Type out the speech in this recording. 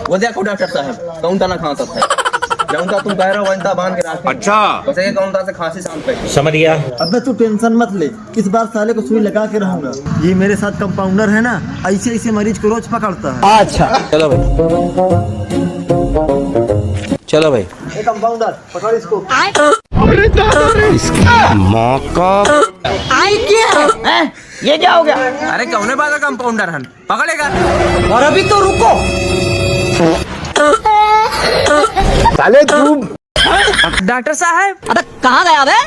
वो देखो डॉक्टर साहब कौन ता ना खाता था जौन ता तुम कह रहे हो वहीं ता बांध के रखे। अच्छा बस ये कौन ता से खांसी शांत पे समझ गया। अबे तू टेंशन मत ले, इस बार साले को सुई लगा के रहूंगा। ये मेरे साथ कंपाउंडर है ना, ऐसे ऐसे मरीज को रोज पकड़ता है। अच्छा चलो भाई, चलो भाई। ए कंपाउंडर पकड़ इसको। माँ का ये क्या हो गया? अरे कौन बात कंपाउंडर हन पकड़ेगा और अभी तो रुको साले तुम। डॉक्टर साहब। अबे कहाँ गया बे?